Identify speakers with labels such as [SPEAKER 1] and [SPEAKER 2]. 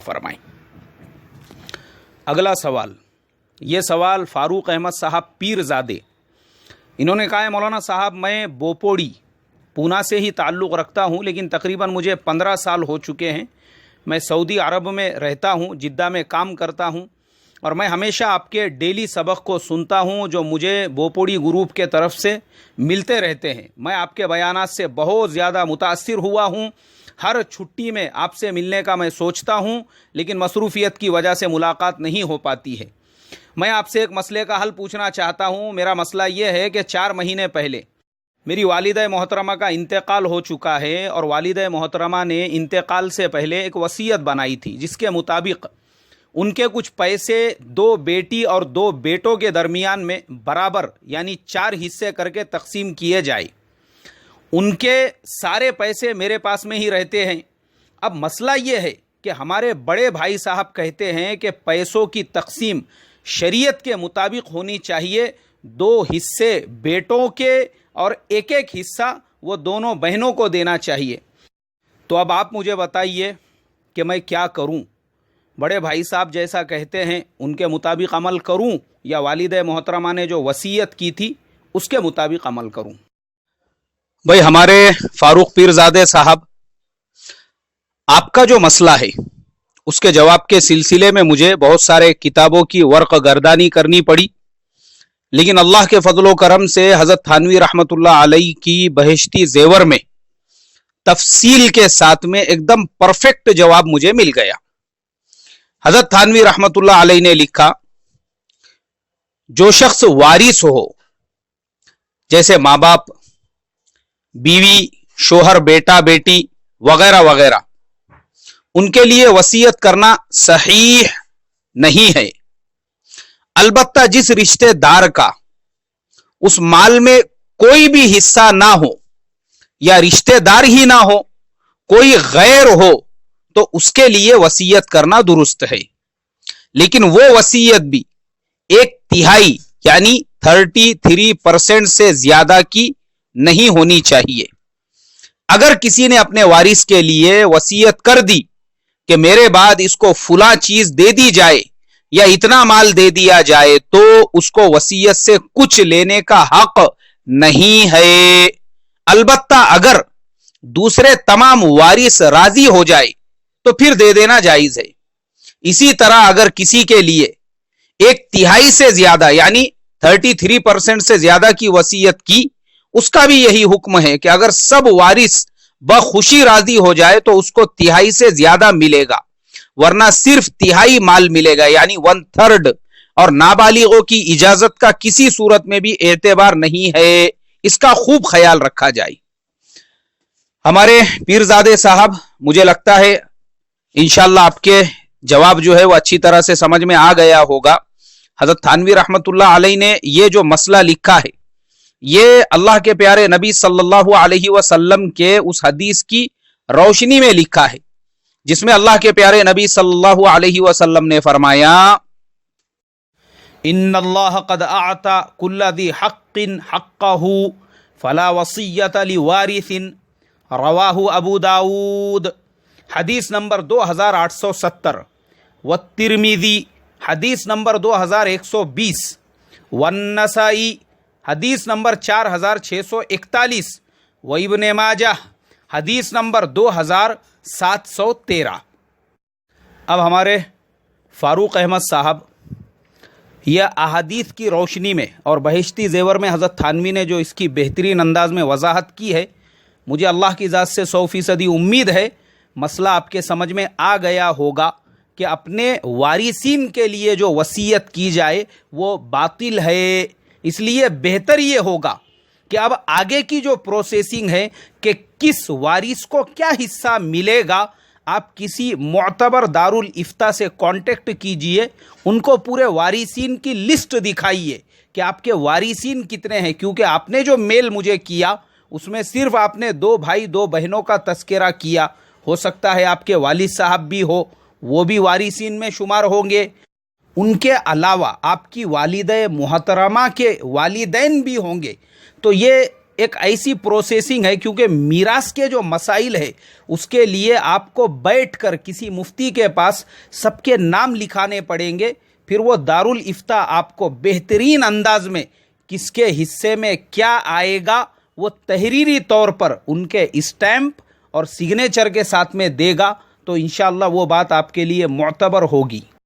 [SPEAKER 1] फरमाएं। अगला सवाल, ये सवाल फारूक अहमद साहब पीरजादे, इन्होंने कहा है मौलाना साहब मैं बोपोड़ी पूना से ही ताल्लुक़ रखता हूँ, लेकिन तकरीबन मुझे 15 साल हो चुके हैं। मैं सऊदी अरब में रहता हूँ, जिद्दा में काम करता हूँ और मैं हमेशा आपके डेली सबक को सुनता हूँ जो मुझे बोपोड़ी ग्रुप के तरफ से मिलते रहते हैं। मैं आपके बयानात से बहुत ज़्यादा मुतासिर हुआ हूँ। हर छुट्टी में आपसे मिलने का मैं सोचता हूँ, लेकिन मसरूफ़ियत की वजह से मुलाकात नहीं हो पाती है। मैं आपसे एक मसले का हल पूछना चाहता हूँ। मेरा मसला ये है कि 4 महीने पहले मेरी वालिदा मोहतरमा का इंतकाल हो चुका है और वालिदा मोहतरमा ने इंतकाल से पहले एक वसीयत बनाई थी जिसके मुताबिक उनके कुछ पैसे 2 बेटी और 2 बेटों के दरमियान में बराबर यानी 4 हिस्से करके तकसीम किए जाए। उनके सारे पैसे मेरे पास में ही रहते हैं। अब मसला ये है कि हमारे बड़े भाई साहब कहते हैं कि पैसों की तकसीम शरीयत के मुताबिक होनी चाहिए, 2 हिस्से बेटों के और एक हिस्सा वो दोनों बहनों को देना चाहिए। तो अब आप मुझे बताइए कि मैं क्या करूं? बड़े भाई साहब जैसा कहते हैं उनके मुताबिक अमल करूं या वालिदा मोहतरमा ने जो वसीयत की थी उसके मुताबिक अमल करूं? भाई हमारे फारूक पीरजादे साहब, आपका जो मसला है उसके जवाब के सिलसिले में मुझे बहुत सारे किताबों की वर्क गर्दानी करनी पड़ी, लेकिन अल्लाह के फजलो करम से हज़रत थानवी रहमतुल्लाह अलैह की बहिश्ती ज़ेवर में तफसील के साथ में एकदम परफेक्ट जवाब मुझे मिल गया। हज़रत थानवी रहमतुल्लाह अलैह ने लिखा, जो शख्स वारिस हो जैसे माँ बाप, बीवी, शोहर, बेटा बेटी वगैरह वगैरह, उनके लिए वसीयत करना सही नहीं है। अलबत्ता जिस रिश्तेदार का उस माल में कोई भी हिस्सा ना हो या रिश्तेदार ही ना हो, कोई गैर हो, तो उसके लिए वसीयत करना दुरुस्त है, लेकिन वो वसीयत भी 1/3 यानी 33% से ज्यादा की नहीं होनी चाहिए। अगर किसी ने अपने वारिस के लिए वसीयत कर दी कि मेरे बाद इसको फुला चीज दे दी जाए या इतना माल दे दिया जाए, तो उसको वसीयत से कुछ लेने का हक नहीं है। अलबत्ता अगर दूसरे तमाम वारिस राजी हो जाए तो फिर दे देना जायज है। इसी तरह अगर किसी के लिए 1/3 से ज्यादा यानी 33% से ज्यादा की वसीयत की, उसका भी यही हुक्म है कि अगर सब वारिस बखुशी राजी हो जाए तो उसको 1/3 से ज्यादा मिलेगा, वरना सिर्फ 1/3 माल मिलेगा यानी 1/3, और नाबालिगों की इजाजत का किसी सूरत में भी एतबार नहीं है। इसका खूब ख्याल रखा जाए। हमारे पीरजादे साहब, मुझे लगता है इंशाअल्लाह आपके जवाब जो है वो अच्छी तरह से समझ में आ गया होगा। हजरत थानवी रहमतुल्लाह अलैह ने ये जो मसला लिखा है, ये अल्लाह के प्यारे नबी सल्लल्लाहु अलैहि वसल्लम के उस हदीस की रोशनी में लिखा है जिसमें अल्लाह के प्यारे नबी सल्लल्लाहु अलैहि वसल्लम ने फरमाया, इन्नल्लाह क़द अअता कुल्ला ज़ी हक़्क़िन हक़्क़हु फला वसिय्यत लिवारिसिन, रवाहु अबू दाऊद। हदीस नंबर 2870, व तिर्मिज़ी हदीस नंबर 2120, वन्नसाई हदीस नंबर 4641, व इब्ने माजाह हदीस नंबर 2713। अब हमारे फारूक अहमद साहब, यह अहादीस की रोशनी में और बहिश्ती ज़ेवर में हज़रत थानवी ने जो इसकी बेहतरीन अंदाज में वजाहत की है, मुझे अल्लाह की ज़ात से 100% उम्मीद है मसला आपके समझ में आ गया होगा कि अपने वारिसीन के लिए जो वसीयत की जाए वो बातिल है। इसलिए बेहतर ये होगा कि अब आगे की जो प्रोसेसिंग है कि किस वारिस को क्या हिस्सा मिलेगा, आप किसी मुअतबर दारुल इफ्ता से कांटेक्ट कीजिए, उनको पूरे वारिसीन की लिस्ट दिखाइए कि आपके वारिसीन कितने हैं, क्योंकि आपने जो मेल मुझे किया उसमें सिर्फ आपने 2 भाई 2 बहनों का तस्करा किया। हो सकता है आपके वालिद साहब भी हो, वो भी वारिसीन में शुमार होंगे। उनके अलावा आपकी वालिदा मोहतरमा के वालिदैन भी होंगे। तो ये ایک ایسی پروسیسنگ ہے، کیونکہ میراث کے جو مسائل ہے اس کے لیے آپ کو بیٹھ کر کسی مفتی کے پاس سب کے نام لکھانے پڑیں گے، پھر وہ دارالافتاء آپ کو بہترین انداز میں کس کے حصے میں کیا آئے گا وہ تحریری طور پر ان کے اسٹیمپ اور سگنیچر کے ساتھ میں دے گا، تو انشاءاللہ وہ بات آپ کے لیے معتبر ہوگی۔